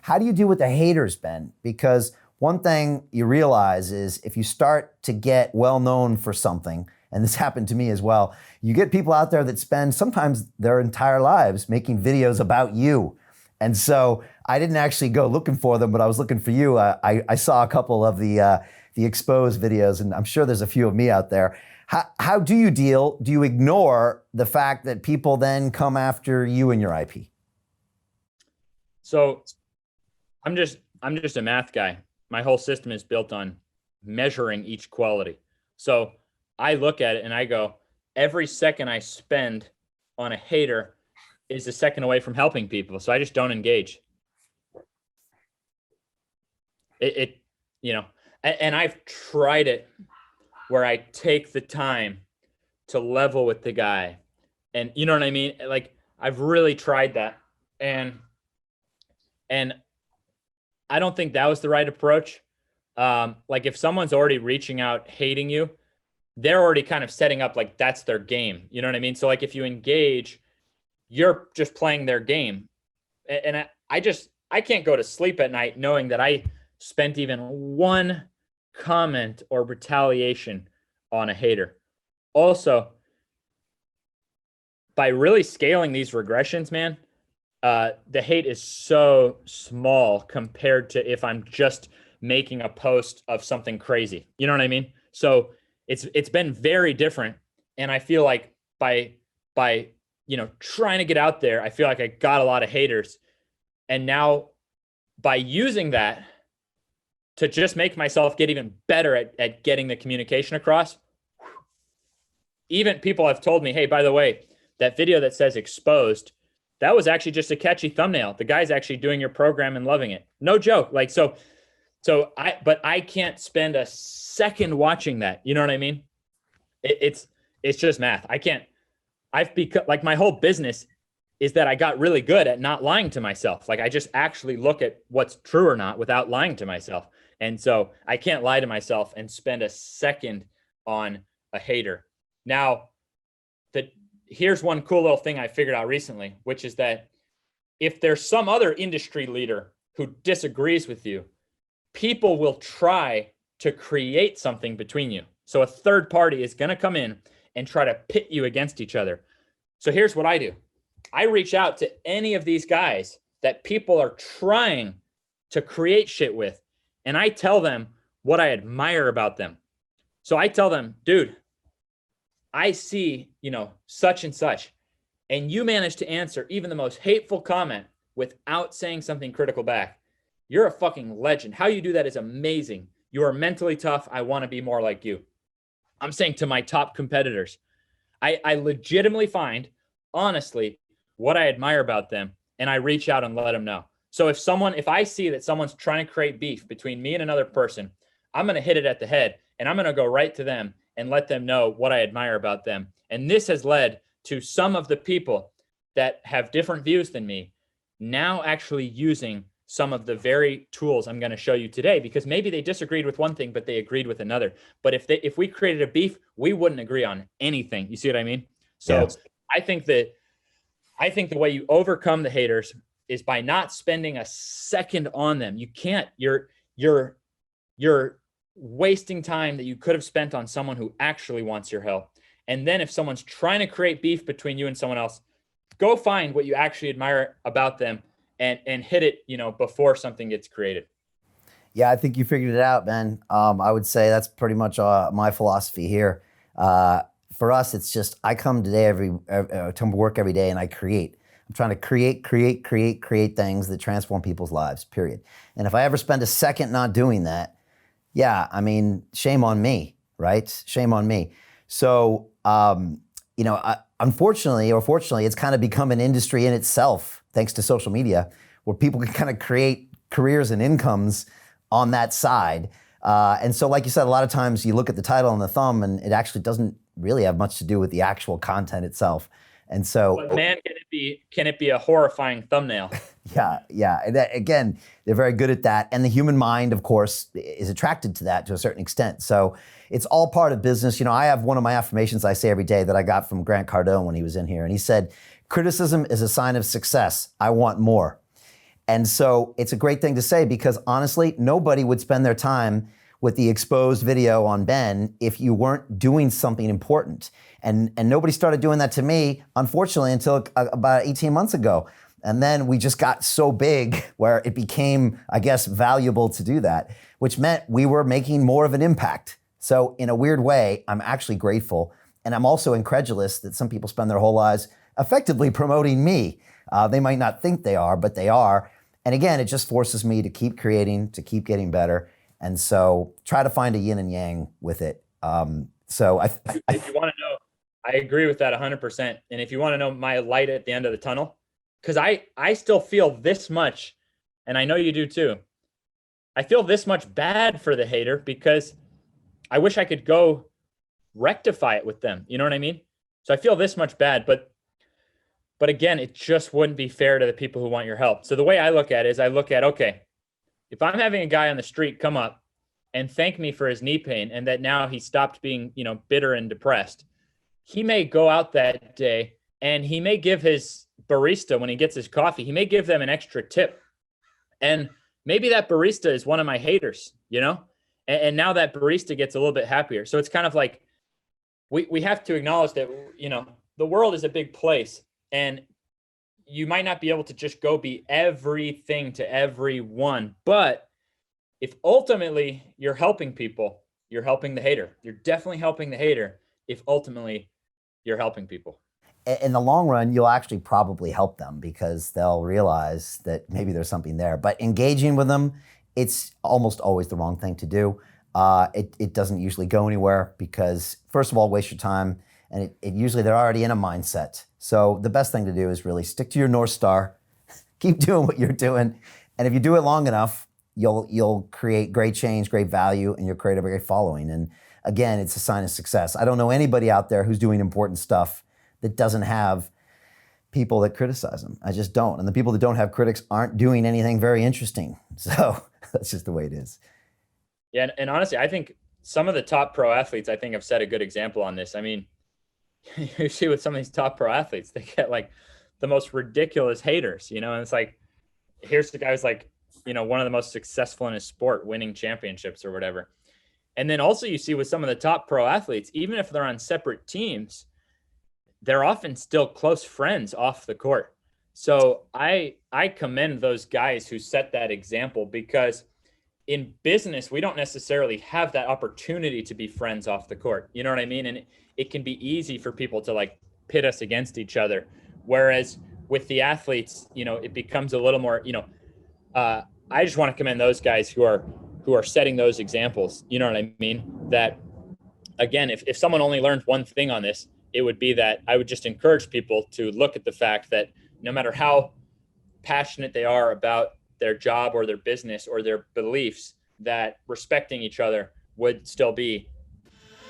How do you deal with the haters, Ben? Because one thing you realize is if you start to get well known for something, and this happened to me as well, you get people out there that spend sometimes their entire lives making videos about you. And so I didn't actually go looking for them, but I was looking for you. I saw a couple of the exposed videos, and I'm sure there's a few of me out there. How do you deal? Do you ignore the fact that people then come after you and your IP? So I'm just a math guy. My whole system is built on measuring each quality. So I look at it and I go, every second I spend on a hater is a second away from helping people. So I just don't engage. And I've tried it where I take the time to level with the guy. And you know what I mean? Like I've really tried that. And I don't think that was the right approach. Like if someone's already reaching out, hating you, they're already kind of setting up like that's their game. You know what I mean? So like if you engage, you're just playing their game. And I can't go to sleep at night knowing that I spent even one comment or retaliation on a hater. Also, by really scaling these regressions, man, the hate is so small compared to if I'm just making a post of something crazy. You know what I mean? So it's been very different. And I feel like by trying to get out there, I feel like I got a lot of haters. And now by using that to just make myself get even better at getting the communication across, even people have told me, hey, by the way, that video that says exposed, that was actually just a catchy thumbnail. The guy's actually doing your program and loving it. No joke. Like, but I can't spend a second watching that. You know what I mean? It's just math. I've become like my whole business is that I got really good at not lying to myself. Like I just actually look at what's true or not without lying to myself. And so I can't lie to myself and spend a second on a hater. Now, here's one cool little thing I figured out recently, which is that if there's some other industry leader who disagrees with you, people will try to create something between you. So a third party is going to come in and try to pit you against each other. So here's what I do. I reach out to any of these guys that people are trying to create shit with, and I tell them what I admire about them. So I tell them, dude, I see, such and such, and you managed to answer even the most hateful comment without saying something critical back. You're a fucking legend. How you do that is amazing. You are mentally tough. I want to be more like you. I'm saying to my top competitors, I legitimately find, honestly, what I admire about them, and I reach out and let them know. So if I see that someone's trying to create beef between me and another person, I'm going to hit it at the head, and I'm going to go right to them and let them know what I admire about them. And this has led to some of the people that have different views than me now actually using some of the very tools I'm going to show you today, because maybe they disagreed with one thing, but they agreed with another. But if we created a beef, we wouldn't agree on anything. You see what I mean? So yes. I think the way you overcome the haters is by not spending a second on them. You can't. You're wasting time that you could have spent on someone who actually wants your help. And then if someone's trying to create beef between you and someone else, go find what you actually admire about them and hit it, before something gets created. Yeah, I think you figured it out, Ben. I would say that's pretty much my philosophy here. For us, it's just I come to work every day and I create. I'm trying to create things that transform people's lives, period. And if I ever spend a second not doing that, yeah, I mean, shame on me, right? Shame on me. So, unfortunately or fortunately, it's kind of become an industry in itself, thanks to social media, where people can kind of create careers and incomes on that side. And so, like you said, a lot of times you look at the title and the thumb and it actually doesn't really have much to do with the actual content itself. And so, but man, can it be a horrifying thumbnail? Yeah. And again, they're very good at that. And the human mind, of course, is attracted to that to a certain extent. So it's all part of business. I have one of my affirmations I say every day that I got from Grant Cardone when he was in here. And he said, criticism is a sign of success. I want more. And so it's a great thing to say because honestly, nobody would spend their time with the exposed video on Ben if you weren't doing something important. And nobody started doing that to me, unfortunately, until about 18 months ago. And then we just got so big where it became, I guess, valuable to do that, which meant we were making more of an impact. So in a weird way, I'm actually grateful. And I'm also incredulous that some people spend their whole lives effectively promoting me. They might not think they are, but they are. And again, it just forces me to keep creating, to keep getting better. And so try to find a yin and yang with it. If you want to know, I agree with that 100%. And if you want to know my light at the end of the tunnel, because I still feel this much, and I know you do too. I feel this much bad for the hater because I wish I could go rectify it with them. You know what I mean? So I feel this much bad, but again, it just wouldn't be fair to the people who want your help. So the way I look at it is okay, if I'm having a guy on the street come up and thank me for his knee pain and that now he stopped being, bitter and depressed, he may go out that day and he may give his barista, when he gets his coffee, he may give them an extra tip. And maybe that barista is one of my haters, and now that barista gets a little bit happier. So it's kind of like, we have to acknowledge that, the world is a big place and you might not be able to just go be everything to everyone. But if ultimately you're helping people, you're helping the hater. You're definitely helping the hater if ultimately you're helping people. In the long run, you'll actually probably help them because they'll realize that maybe there's something there. But engaging with them, it's almost always the wrong thing to do. It doesn't usually go anywhere because, first of all, waste your time. And it usually they're already in a mindset. So the best thing to do is really stick to your North Star, keep doing what you're doing. And if you do it long enough, you'll create great change, great value, and you'll create a great following. And again, it's a sign of success. I don't know anybody out there who's doing important stuff that doesn't have people that criticize them. I just don't. And the people that don't have critics aren't doing anything very interesting. So that's just the way it is. Yeah. And honestly, I think some of the top pro athletes, I think, have set a good example on this. I mean, you see with some of these top pro athletes, they get like the most ridiculous haters, and it's like, here's the guy who's like, one of the most successful in his sport, winning championships or whatever. And then also you see with some of the top pro athletes, even if they're on separate teams, they're often still close friends off the court. So I commend those guys who set that example because in business, we don't necessarily have that opportunity to be friends off the court. You know what I mean? And it can be easy for people to like pit us against each other. Whereas with the athletes, it becomes a little more, I just want to commend those guys who are setting those examples. You know what I mean? That again, if someone only learned one thing on this, it would be that I would just encourage people to look at the fact that no matter how passionate they are about their job or their business or their beliefs, that respecting each other would still be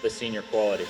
the senior quality.